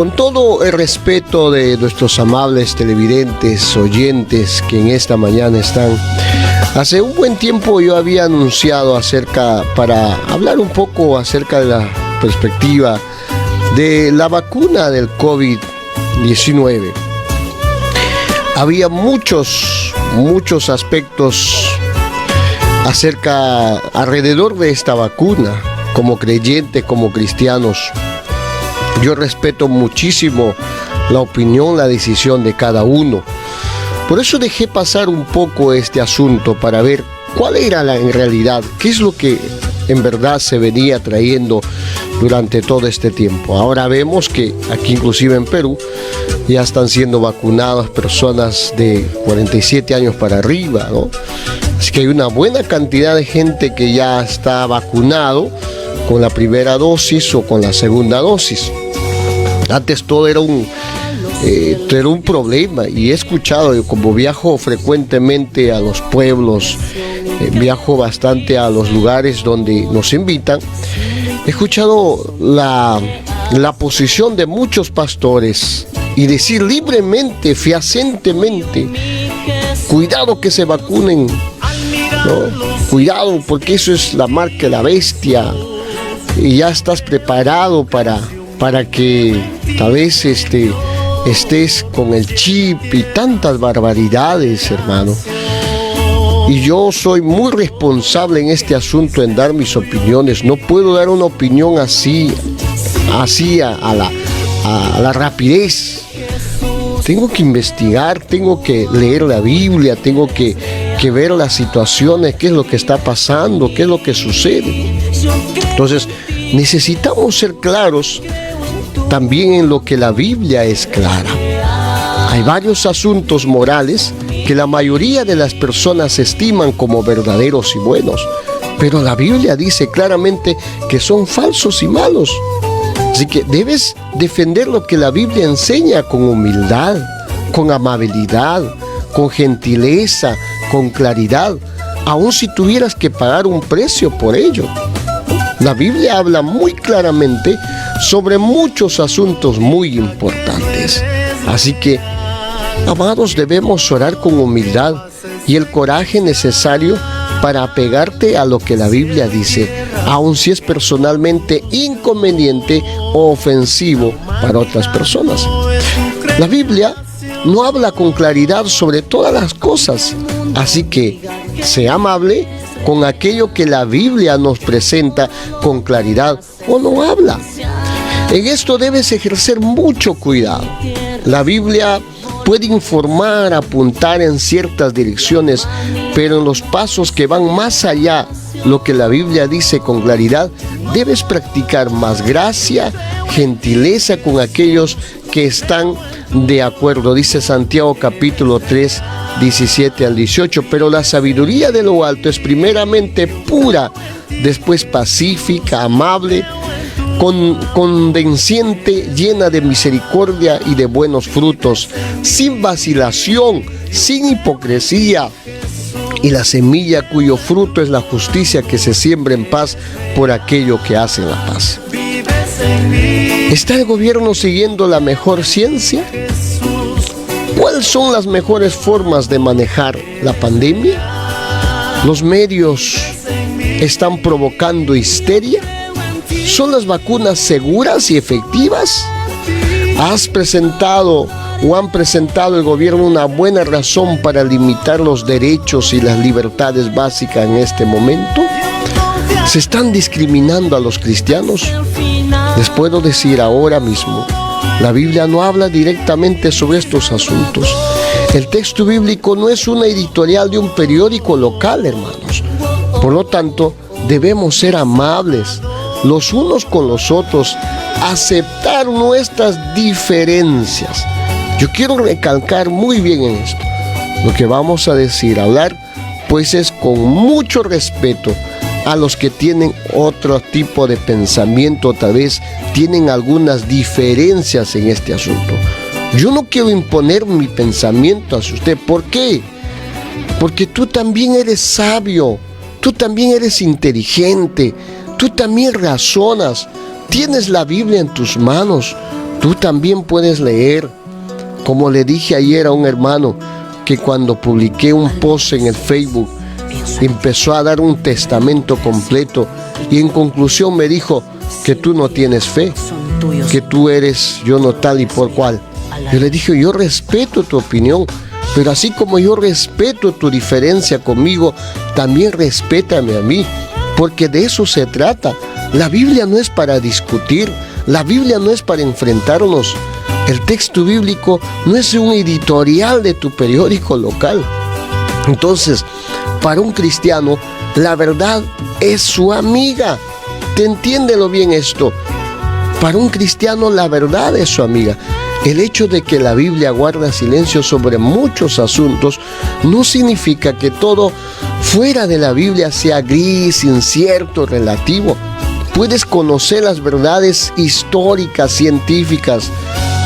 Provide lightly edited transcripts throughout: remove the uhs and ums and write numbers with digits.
Con todo el respeto de nuestros amables televidentes, oyentes que en esta mañana están, hace un buen tiempo yo había anunciado para hablar un poco acerca de la perspectiva de la vacuna del COVID-19. Había muchos aspectos alrededor de esta vacuna, como creyentes, como cristianos. Yo respeto muchísimo la opinión, la decisión de cada uno. Por eso dejé pasar un poco este asunto para ver cuál era en realidad, qué es lo que en verdad se venía trayendo durante todo este tiempo. Ahora vemos que aquí inclusive en Perú ya están siendo vacunadas personas de 47 años para arriba, ¿no? Así que hay una buena cantidad de gente que ya está vacunado con la primera dosis o con la segunda dosis. Antes todo era un problema, y he escuchado, como viajo frecuentemente a los pueblos, viajo bastante a los lugares donde nos invitan, he escuchado la posición de muchos pastores y decir libremente, fehacientemente: cuidado que se vacunen, ¿no? Cuidado, porque eso es la marca de la bestia, y ya estás preparado para que tal vez estés con el chip y tantas barbaridades, hermano. Y yo soy muy responsable en este asunto en dar mis opiniones. No puedo dar una opinión así a la rapidez. Tengo que investigar, tengo que leer la Biblia, tengo que ver las situaciones, qué es lo que está pasando, qué es lo que sucede. Entonces, necesitamos ser claros también en lo que la Biblia es clara. Hay varios asuntos morales que la mayoría de las personas estiman como verdaderos y buenos, pero la Biblia dice claramente que son falsos y malos. Así que debes defender lo que la Biblia enseña con humildad, con amabilidad, con gentileza, con claridad, aun si tuvieras que pagar un precio por ello. La Biblia habla muy claramente sobre muchos asuntos muy importantes. Así que, amados, debemos orar con humildad y el coraje necesario para apegarte a lo que la Biblia dice, aun si es personalmente inconveniente o ofensivo para otras personas. La Biblia no habla con claridad sobre todas las cosas, así que sea amable con aquello que la Biblia nos presenta con claridad o no habla. En esto debes ejercer mucho cuidado. La Biblia puede informar, apuntar en ciertas direcciones, pero en los pasos que van más allá, lo que la Biblia dice con claridad, debes practicar más gracia, gentileza con aquellos que están de acuerdo. Dice Santiago capítulo 3, 17 al 18, pero la sabiduría de lo alto es primeramente pura, después pacífica, amable, condescendiente, llena de misericordia y de buenos frutos, sin vacilación, sin hipocresía. Y la semilla cuyo fruto es la justicia que se siembra en paz por aquello que hace la paz. ¿Está el gobierno siguiendo la mejor ciencia? ¿Cuáles son las mejores formas de manejar la pandemia? ¿Los medios están provocando histeria? ¿Son las vacunas seguras y efectivas? ¿Han presentado el gobierno una buena razón para limitar los derechos y las libertades básicas en este momento? ¿Se están discriminando a los cristianos? Les puedo decir ahora mismo, la Biblia no habla directamente sobre estos asuntos. El texto bíblico no es una editorial de un periódico local, hermanos. Por lo tanto, debemos ser amables los unos con los otros, aceptar nuestras diferencias. Yo quiero recalcar muy bien en esto. Lo que vamos a hablar, pues es con mucho respeto a los que tienen otro tipo de pensamiento, tal vez tienen algunas diferencias en este asunto. Yo no quiero imponer mi pensamiento hacia usted. ¿Por qué? Porque tú también eres sabio, tú también eres inteligente, tú también razonas, tienes la Biblia en tus manos. Tú también puedes leer, como le dije ayer a un hermano, que cuando publiqué un post en el Facebook, empezó a dar un testamento completo y en conclusión me dijo que tú no tienes fe, que tú eres yo no tal y por cual. Yo le dije, yo respeto tu opinión, pero así como yo respeto tu diferencia conmigo, también respétame a mí, porque de eso se trata. La Biblia no es para discutir, la Biblia no es para enfrentarnos. El texto bíblico no es un editorial de tu periódico local. Entonces, para un cristiano, la verdad es su amiga. ¿Te entiéndelo bien esto? Para un cristiano, la verdad es su amiga. El hecho de que la Biblia guarda silencio sobre muchos asuntos no significa que todo fuera de la Biblia sea gris, incierto, relativo. Puedes conocer las verdades históricas, científicas.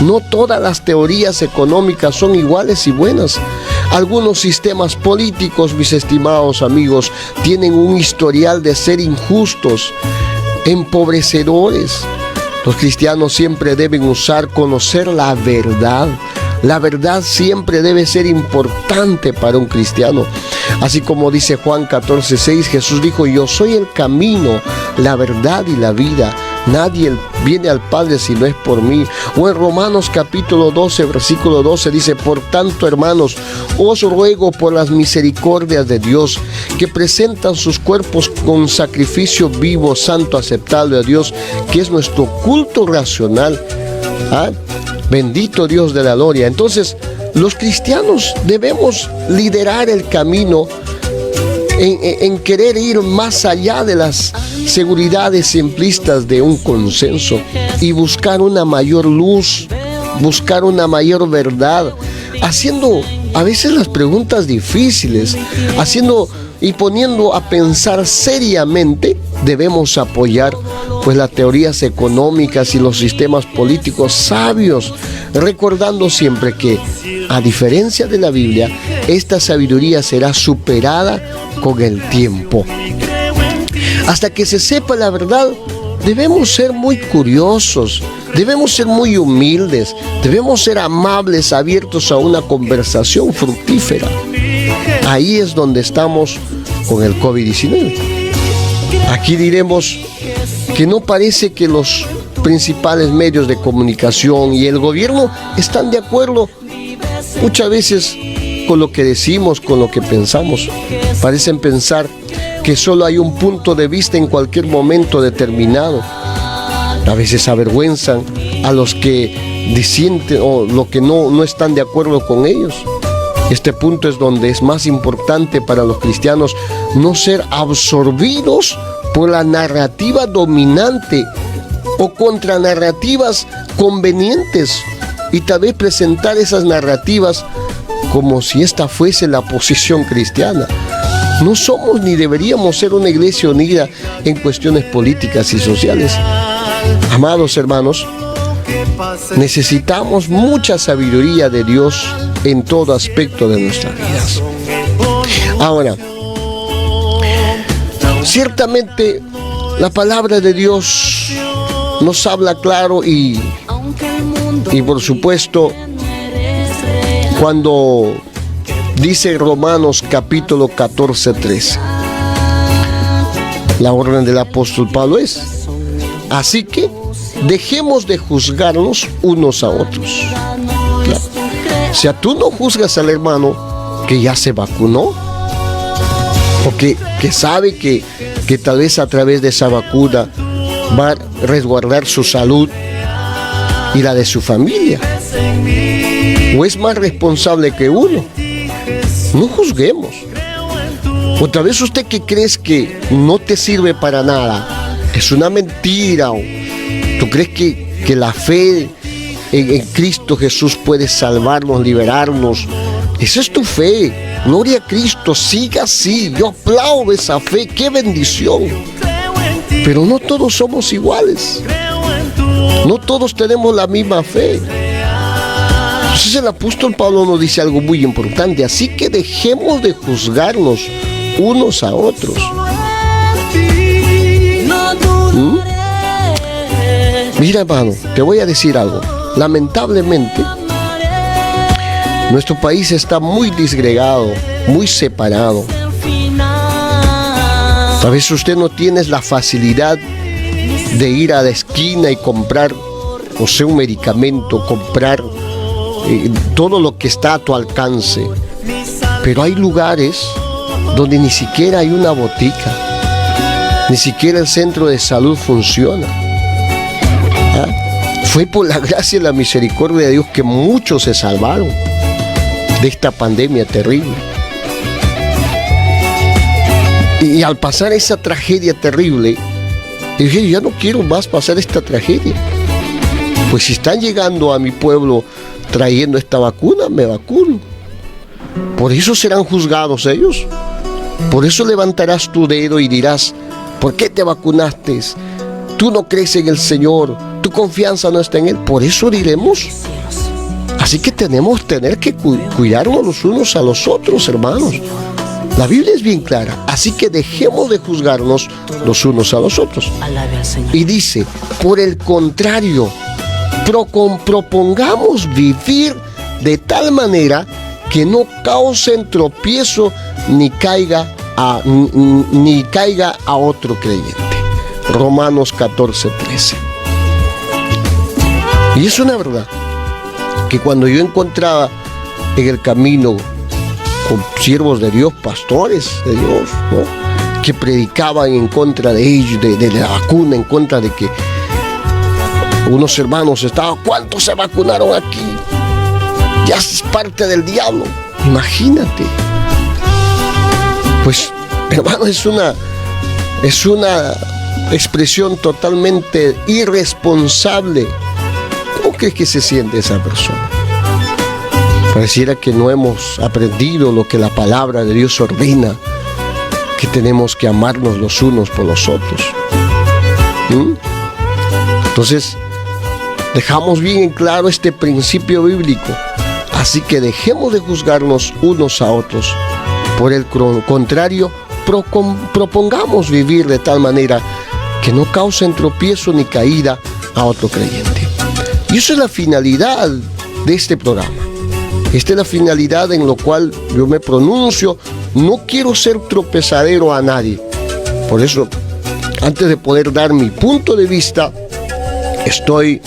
No todas las teorías económicas son iguales y buenas. Algunos sistemas políticos, mis estimados amigos, tienen un historial de ser injustos, empobrecedores. Los cristianos siempre deben conocer la verdad. La verdad siempre debe ser importante para un cristiano. Así como dice Juan 14:6, Jesús dijo, yo soy el camino, la verdad y la vida. Nadie viene al Padre si no es por mí. O en Romanos capítulo 12, versículo 12 dice, por tanto, hermanos, os ruego por las misericordias de Dios, que presentan sus cuerpos con sacrificio vivo, santo, aceptable a Dios, que es nuestro culto racional. Bendito Dios de la gloria. Entonces, los cristianos debemos liderar el camino en querer ir más allá de las seguridades simplistas de un consenso y buscar una mayor luz, buscar una mayor verdad, haciendo a veces las preguntas difíciles, haciendo y poniendo a pensar seriamente. Debemos apoyar pues las teorías económicas y los sistemas políticos sabios, recordando siempre que, a diferencia de la Biblia, esta sabiduría será superada con el tiempo. Hasta que se sepa la verdad, debemos ser muy curiosos, debemos ser muy humildes, debemos ser amables, abiertos a una conversación fructífera. Ahí es donde estamos con el COVID-19. Aquí diremos que no parece que los principales medios de comunicación y el gobierno están de acuerdo muchas veces con lo que decimos, con lo que pensamos. Parecen pensar que solo hay un punto de vista en cualquier momento determinado. A veces avergüenzan a los que disienten o los que no están de acuerdo con ellos. Este punto es donde es más importante para los cristianos no ser absorbidos por la narrativa dominante o contranarrativas convenientes y tal vez presentar esas narrativas como si esta fuese la posición cristiana. No somos ni deberíamos ser una iglesia unida en cuestiones políticas y sociales. Amados hermanos, necesitamos mucha sabiduría de Dios en todo aspecto de nuestras vidas. Ahora, ciertamente la palabra de Dios nos habla claro y por supuesto cuando dice Romanos capítulo 14:13, la orden del apóstol Pablo es: así que dejemos de juzgarnos unos a otros. Claro. O sea, tú no juzgas al hermano que ya se vacunó o que sabe que tal vez a través de esa vacuna va a resguardar su salud y la de su familia, o es más responsable que uno. No juzguemos. O tal vez usted que crees que no te sirve para nada, es una mentira, o tú crees que la fe en Cristo Jesús puede salvarnos, liberarnos. Esa es tu fe. Gloria a Cristo, siga así. Yo aplaudo esa fe, qué bendición. Pero no todos somos iguales. No todos tenemos la misma fe. Entonces el apóstol Pablo nos dice algo muy importante. Así que dejemos de juzgarnos unos a otros. Mira, hermano, te voy a decir algo. lamentablemente, nuestro país está muy disgregado, muy separado. A veces usted no tiene la facilidad de ir a la esquina y comprar, o sea, un medicamento, comprar todo lo que está a tu alcance. Pero hay lugares donde ni siquiera hay una botica, ni siquiera el centro de salud funciona. Fue por la gracia y la misericordia de Dios que muchos se salvaron de esta pandemia terrible. Y al pasar esa tragedia terrible, dije, ya no quiero más pasar esta tragedia. Pues si están llegando a mi pueblo trayendo esta vacuna, me vacuno. Por eso serán juzgados ellos. Por eso levantarás tu dedo y dirás, ¿por qué te vacunaste? Tú no crees en el Señor, tu confianza no está en Él. Por eso diremos. Así que tenemos que cuidarnos los unos a los otros, hermanos. La Biblia es bien clara, así que dejemos de juzgarnos los unos a los otros. Y dice, por el contrario, propongamos vivir de tal manera que no causen tropiezo ni caiga a otro creyente. Romanos 14:13. Y es una verdad que cuando yo encontraba en el camino con siervos de Dios, pastores de Dios, ¿no?, que predicaban en contra de ellos, de la vacuna, en contra de que unos hermanos estaban, ¿cuántos se vacunaron aquí? Ya es parte del diablo, imagínate. Pues, hermano, es una expresión totalmente irresponsable. ¿Cómo crees que se siente esa persona? Pareciera que no hemos aprendido lo que la palabra de Dios ordena, que tenemos que amarnos los unos por los otros. Entonces, dejamos bien en claro este principio bíblico. Así que dejemos de juzgarnos unos a otros. Por el contrario, propongamos vivir de tal manera que no causen tropiezo ni caída a otro creyente. Y esa es la finalidad de este programa. Esta es la finalidad en lo cual yo me pronuncio. No quiero ser tropezadero a nadie. Por eso, antes de poder dar mi punto de vista, estoy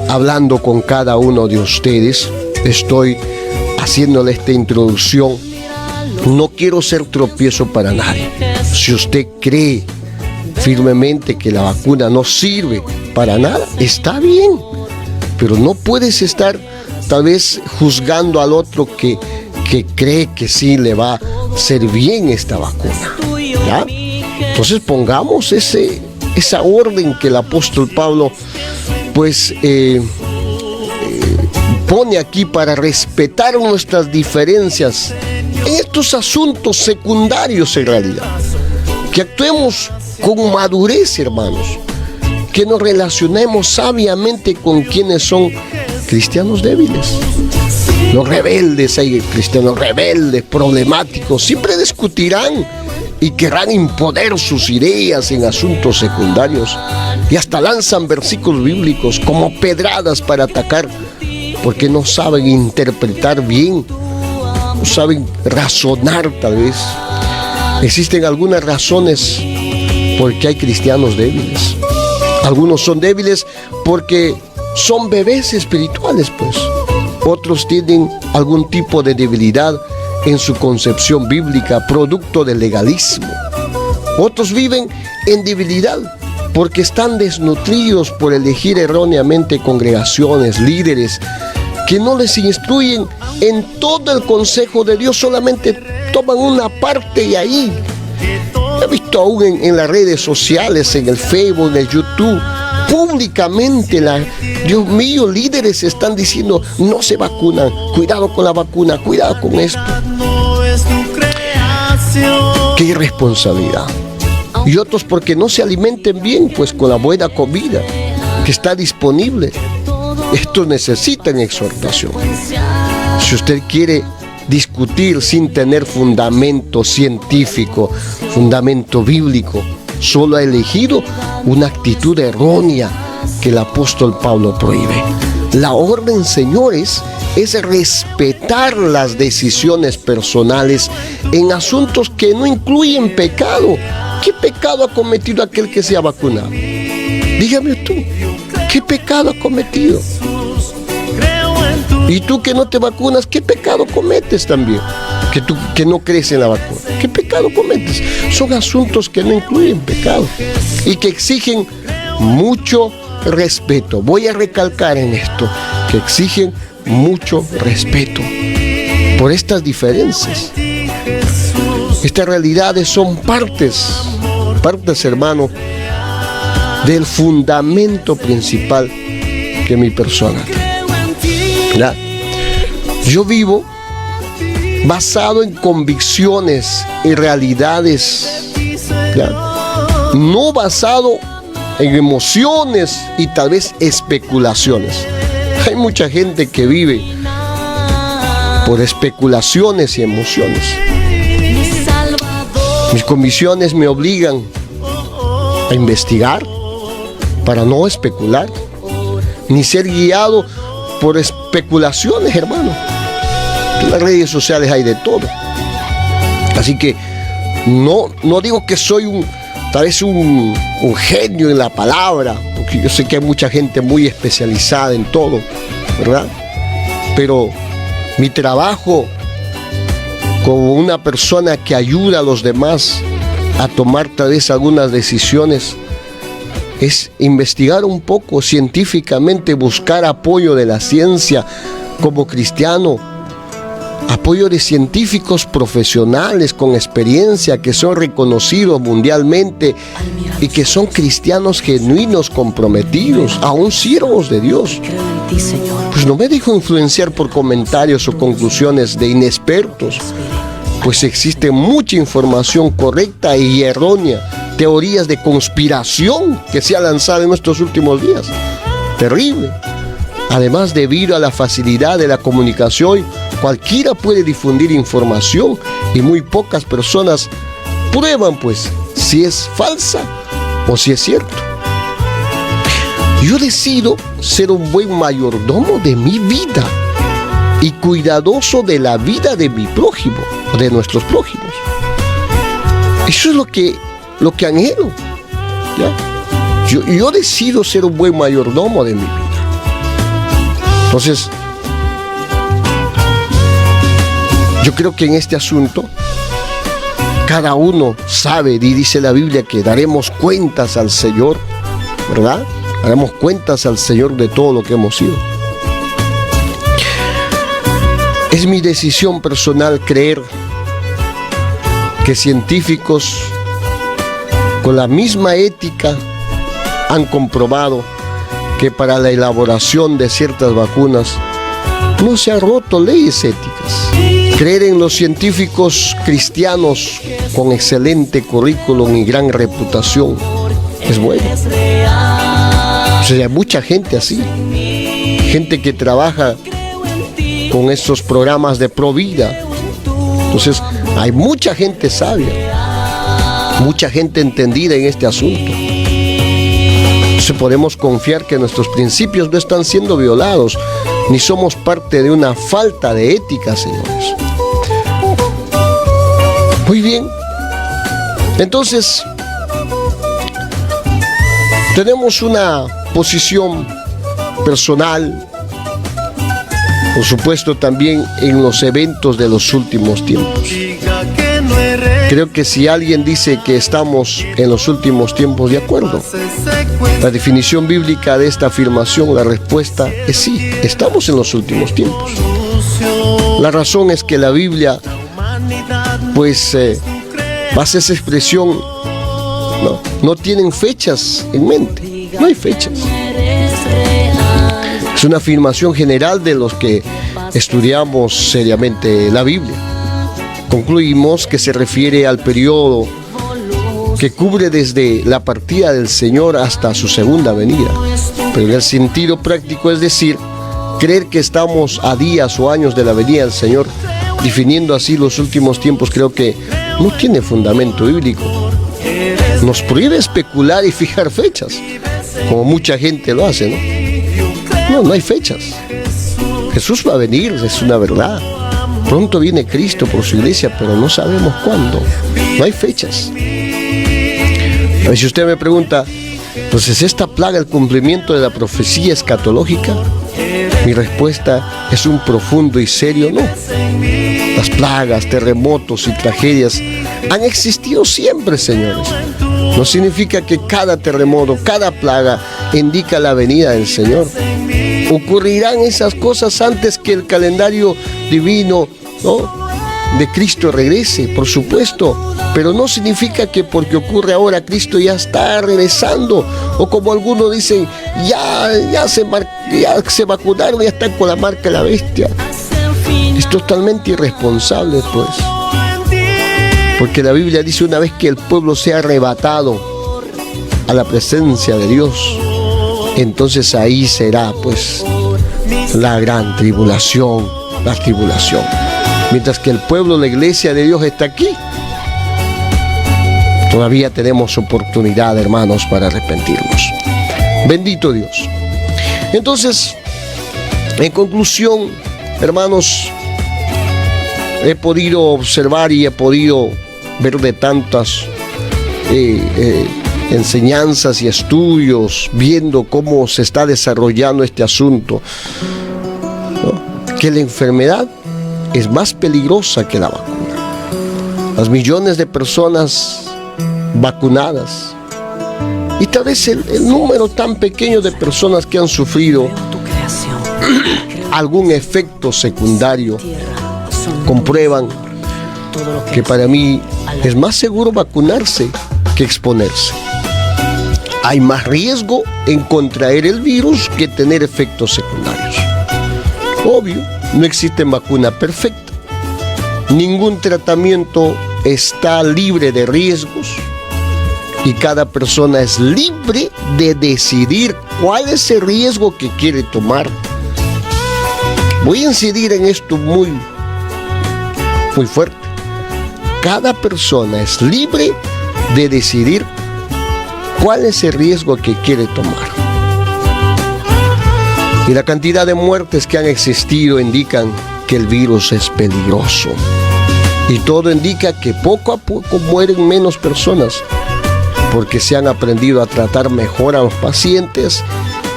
hablando con cada uno de ustedes. Estoy haciéndole esta introducción. No quiero ser tropiezo para nadie. Si usted cree firmemente que la vacuna no sirve para nada, está bien. Pero no puedes estar tal vez juzgando al otro que cree que sí le va a hacer bien esta vacuna, ¿ya? Entonces pongamos esa orden que el apóstol Pablo pues pone aquí para respetar nuestras diferencias en estos asuntos secundarios en realidad. Que actuemos con madurez, hermanos. Que nos relacionemos sabiamente con quienes son cristianos débiles. Los rebeldes, hay cristianos rebeldes, problemáticos, siempre discutirán y querrán imponer sus ideas en asuntos secundarios y hasta lanzan versículos bíblicos como pedradas para atacar, porque no saben interpretar bien, no saben razonar tal vez. Existen algunas razones por qué hay cristianos débiles. Algunos son débiles porque son bebés espirituales, pues. Otros tienen algún tipo de debilidad en su concepción bíblica, producto del legalismo. Otros viven en debilidad porque están desnutridos por elegir erróneamente congregaciones, líderes que no les instruyen en todo el consejo de Dios, solamente toman una parte y ahí. He visto aún en las redes sociales, en el Facebook, en el YouTube, públicamente, Dios mío, líderes están diciendo, no se vacunan, cuidado con la vacuna, cuidado con esto. Qué irresponsabilidad. Y otros porque no se alimenten bien, pues con la buena comida que está disponible. Estos necesitan exhortación. Si usted quiere discutir sin tener fundamento científico, fundamento bíblico, solo ha elegido una actitud errónea que el apóstol Pablo prohíbe. La orden, señores, es respetar las decisiones personales en asuntos que no incluyen pecado. ¿Qué pecado ha cometido aquel que se ha vacunado? Dígame tú, ¿qué pecado ha cometido? Y tú que no te vacunas, ¿qué pecado cometes también? Que no crees en la vacuna. ¿Qué pecado cometes? Son asuntos que no incluyen pecado y que exigen mucho respeto. Voy a recalcar en esto, que exigen mucho respeto por estas diferencias. Estas realidades son partes, hermano, del fundamento principal que mi persona tiene. ¿Ya? Yo vivo basado en convicciones y realidades, ¿ya? No basado en emociones y tal vez especulaciones. Hay mucha gente que vive por especulaciones y emociones. Mis convicciones me obligan a investigar para no especular, ni ser guiado por especulaciones, hermano. En las redes sociales hay de todo. Así que no digo que soy tal vez un genio en la palabra, porque yo sé que hay mucha gente muy especializada en todo, ¿verdad? Pero mi trabajo como una persona que ayuda a los demás a tomar tal vez algunas decisiones es investigar un poco científicamente, buscar apoyo de la ciencia como cristiano, apoyo de científicos profesionales con experiencia que son reconocidos mundialmente y que son cristianos genuinos, comprometidos, aún siervos de Dios. Pues no me dejo influenciar por comentarios o conclusiones de inexpertos, pues existe mucha información correcta y errónea, teorías de conspiración que se ha lanzado en estos últimos días. Terrible. Además, debido a la facilidad de la comunicación, cualquiera puede difundir información y muy pocas personas prueban, pues, si es falsa o si es cierto. Yo decido ser un buen mayordomo de mi vida y cuidadoso de la vida de mi prójimo, de nuestros prójimos. Eso es lo que anhelo, ¿ya? Yo decido ser un buen mayordomo de mi vida. Entonces, yo creo que en este asunto cada uno sabe, y dice la Biblia, que daremos cuentas al Señor, ¿verdad? Daremos cuentas al Señor de todo lo que hemos sido. Es mi decisión personal creer que científicos con la misma ética han comprobado que para la elaboración de ciertas vacunas no se han roto leyes éticas. Creer en los científicos cristianos con excelente currículum y gran reputación es bueno. O sea, hay mucha gente así, gente que trabaja con estos programas de Provida. Entonces, hay mucha gente sabia, mucha gente entendida en este asunto. Entonces podemos confiar que nuestros principios no están siendo violados, ni somos parte de una falta de ética, señores. Muy bien. Entonces, tenemos una posición personal, por supuesto también en los eventos de los últimos tiempos. Creo que si alguien dice que estamos en los últimos tiempos, de acuerdo. La definición bíblica de esta afirmación, la respuesta es sí, estamos en los últimos tiempos. La razón es que la Biblia, pues, basa esa expresión, no tienen fechas en mente, no hay fechas. Es una afirmación general de los que estudiamos seriamente la Biblia. Concluimos que se refiere al periodo que cubre desde la partida del Señor hasta su segunda venida. Pero en el sentido práctico, es decir, creer que estamos a días o años de la venida del Señor, definiendo así los últimos tiempos, creo que no tiene fundamento bíblico. Nos prohíbe especular y fijar fechas, como mucha gente lo hace, ¿no? No hay fechas. Jesús va a venir, es una verdad. Pronto viene Cristo por su iglesia, pero no sabemos cuándo. No hay fechas. A ver, si usted me pregunta, entonces, ¿esta plaga el cumplimiento de la profecía escatológica? Mi respuesta es un profundo y serio no. Las plagas, terremotos y tragedias han existido siempre, señores. No significa que cada terremoto, cada plaga indica la venida del Señor. Ocurrirán esas cosas antes que el calendario divino, ¿no?, de Cristo regrese, por supuesto, pero no significa que porque ocurre ahora Cristo ya está regresando, o como algunos dicen, ya se vacunaron, ya están con la marca de la bestia. Es totalmente irresponsable, pues, porque la Biblia dice, una vez que el pueblo sea arrebatado a la presencia de Dios, entonces ahí será, pues, la gran tribulación, la tribulación. Mientras que el pueblo, la iglesia de Dios está aquí, todavía tenemos oportunidad, hermanos, para arrepentirnos. Bendito Dios. Entonces, en conclusión, hermanos, he podido observar y he podido ver de tantas enseñanzas y estudios, viendo cómo se está desarrollando este asunto, ¿no?, que la enfermedad es más peligrosa que la vacuna. Las millones de personas vacunadas y tal vez el número tan pequeño de personas que han sufrido algún efecto secundario comprueban que para mí es más seguro vacunarse que exponerse. Hay más riesgo en contraer el virus que tener efectos secundarios. Obvio, no existe vacuna perfecta. Ningún tratamiento está libre de riesgos y cada persona es libre de decidir cuál es el riesgo que quiere tomar. Voy a incidir en esto muy fuerte. Cada persona es libre de decidir cuál es el riesgo que quiere tomar. Y la cantidad de muertes que han existido indican que el virus es peligroso. Y todo indica que poco a poco mueren menos personas, porque se han aprendido a tratar mejor a los pacientes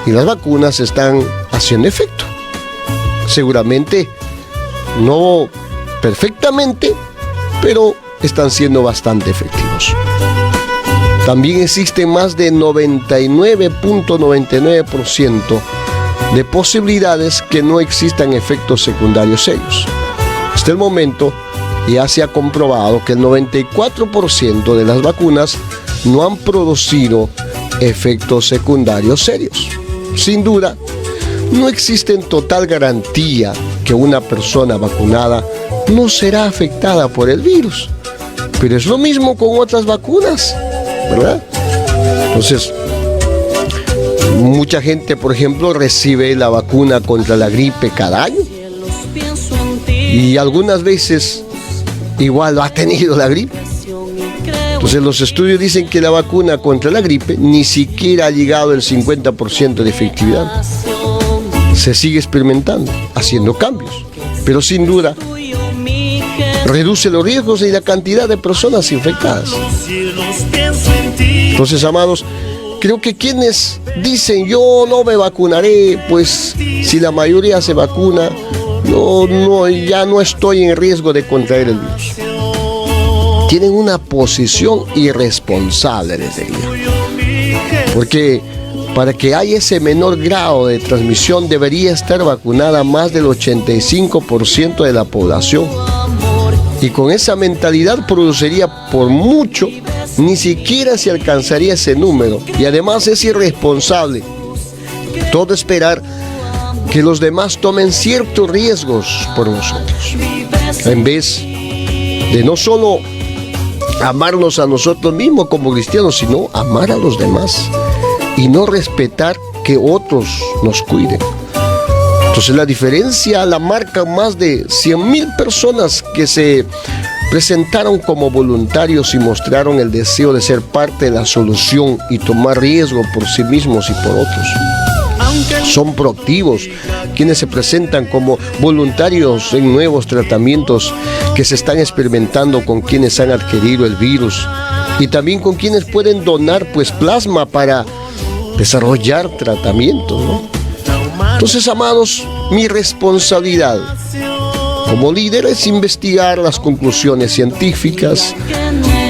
y las vacunas están haciendo efecto. Seguramente no perfectamente, pero están siendo bastante efectivos. También existen más de 99.99% de posibilidades que no existan efectos secundarios serios. Hasta el momento ya se ha comprobado que el 94% de las vacunas no han producido efectos secundarios serios. Sin duda, no existe en total garantía que una persona vacunada no será afectada por el virus, pero es lo mismo con otras vacunas, ¿verdad? Entonces, mucha gente, por ejemplo, recibe la vacuna contra la gripe cada año y algunas veces igual ha tenido la gripe. Entonces los estudios dicen que la vacuna contra la gripe ni siquiera ha llegado al 50% de efectividad. Se sigue experimentando, haciendo cambios, pero sin duda reduce los riesgos y la cantidad de personas infectadas. Entonces, amados, creo que quienes dicen yo no me vacunaré, pues si la mayoría se vacuna, ya no estoy en riesgo de contraer el virus, tienen una posición irresponsable, les diría. Porque para que haya ese menor grado de transmisión debería estar vacunada más del 85% de la población. Y con esa mentalidad produciría por mucho, ni siquiera se alcanzaría ese número. Y además es irresponsable todo esperar que los demás tomen ciertos riesgos por nosotros, en vez de no solo amarnos a nosotros mismos como cristianos, sino amar a los demás y no respetar que otros nos cuiden. Entonces la diferencia la marcan más de 100,000 personas que se presentaron como voluntarios y mostraron el deseo de ser parte de la solución y tomar riesgo por sí mismos y por otros. son proactivos, quienes se presentan como voluntarios en nuevos tratamientos que se están experimentando con quienes han adquirido el virus y también con quienes pueden donar pues plasma para desarrollar tratamientos, ¿no? Entonces, amados, mi responsabilidad como líder es investigar las conclusiones científicas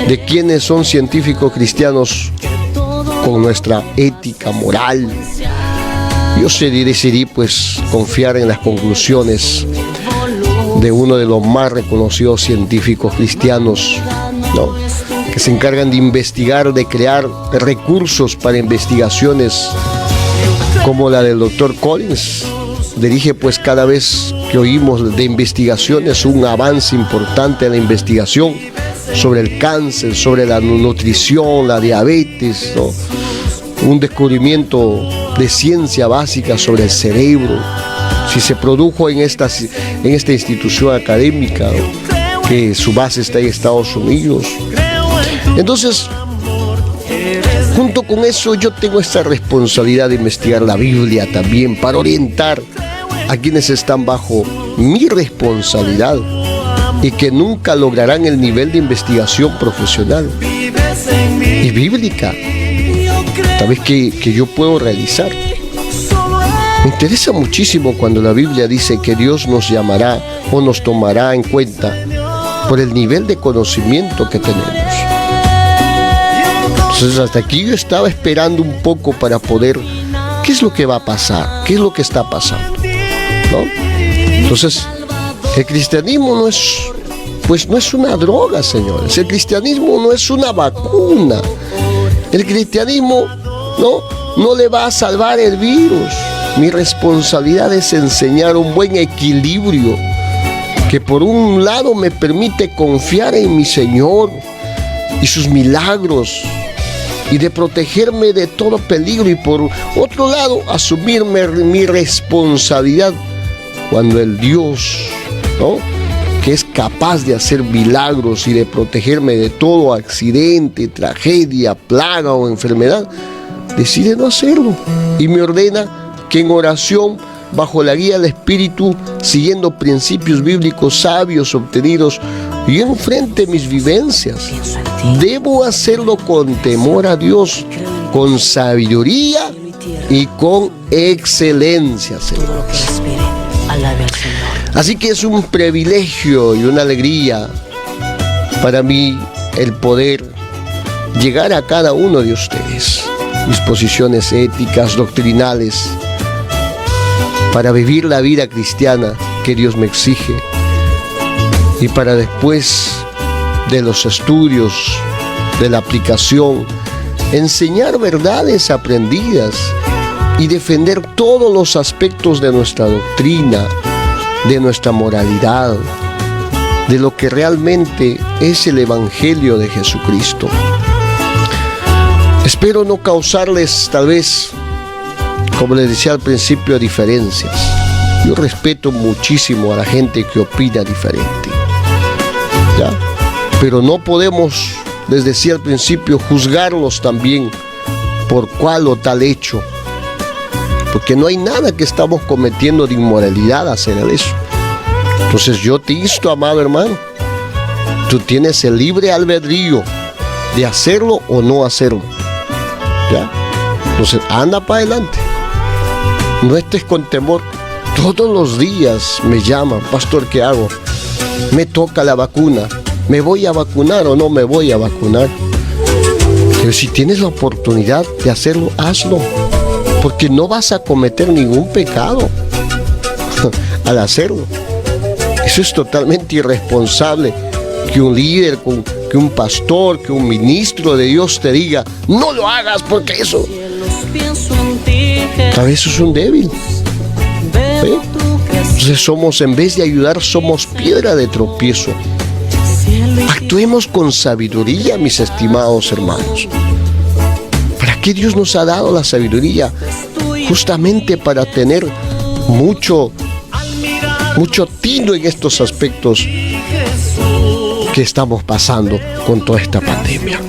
de quienes son científicos cristianos con nuestra ética moral. Yo decidí pues confiar en las conclusiones de uno de los más reconocidos científicos cristianos, ¿no?, que se encargan de investigar, de crear recursos para investigaciones como la del Dr. Collins. Dirige pues cada vez que oímos de investigaciones un avance importante en la investigación sobre el cáncer, sobre la nutrición, la diabetes, ¿no?, un descubrimiento de ciencia básica sobre el cerebro, si se produjo en esta institución académica, ¿no?, que su base está en Estados Unidos. Entonces, junto con eso, yo tengo esta responsabilidad de investigar la Biblia también para orientar a quienes están bajo mi responsabilidad y que nunca lograrán el nivel de investigación profesional y bíblica, tal vez que yo puedo realizar. Me interesa muchísimo cuando la Biblia dice que Dios nos llamará o nos tomará en cuenta por el nivel de conocimiento que tenemos. Entonces, hasta aquí yo estaba esperando un poco para poder, ¿qué es lo que va a pasar? ¿Qué es lo que está pasando? ¿No? Entonces, el cristianismo no es una droga, señores. El cristianismo no es una vacuna. El cristianismo no le va a salvar el virus. Mi responsabilidad es enseñar un buen equilibrio que por un lado me permite confiar en mi Señor y sus milagros y de protegerme de todo peligro, y por otro lado asumirme mi responsabilidad cuando el Dios, ¿no?, que es capaz de hacer milagros y de protegerme de todo accidente, tragedia, plaga o enfermedad, decide no hacerlo y me ordena que en oración, bajo la guía del Espíritu, siguiendo principios bíblicos sabios obtenidos, yo enfrente mis vivencias. Debo hacerlo con temor a Dios, con sabiduría y con excelencia, señores. Así que es un privilegio y una alegría para mí el poder llegar a cada uno de ustedes, mis posiciones éticas, doctrinales, para vivir la vida cristiana que Dios me exige, y para después de los estudios, de la aplicación, enseñar verdades aprendidas y defender todos los aspectos de nuestra doctrina, de nuestra moralidad, de lo que realmente es el Evangelio de Jesucristo. Espero no causarles, tal vez, como les decía al principio, diferencias. Yo respeto muchísimo a la gente que opina diferente, ¿ya? Pero no podemos, les decía al principio, juzgarlos también por cual o tal hecho, porque no hay nada que estamos cometiendo de inmoralidad hacer eso. Entonces yo te insto, amado hermano, tú tienes el libre albedrío de hacerlo o no hacerlo, ¿ya? Entonces anda para adelante, no estés con temor. Todos los días me llaman: pastor, ¿qué hago? Me toca la vacuna, ¿me voy a vacunar o no me voy a vacunar? Pero si tienes la oportunidad de hacerlo, hazlo, porque no vas a cometer ningún pecado al hacerlo. Eso es totalmente irresponsable que un líder, que un pastor, que un ministro de Dios te diga: no lo hagas, porque eso, tal vez eso es un débil. ¿Eh? Entonces en vez de ayudar, somos piedra de tropiezo. Actuemos con sabiduría, mis estimados hermanos. ¿Para qué Dios nos ha dado la sabiduría? Justamente para tener mucho tino en estos aspectos que estamos pasando con toda esta pandemia.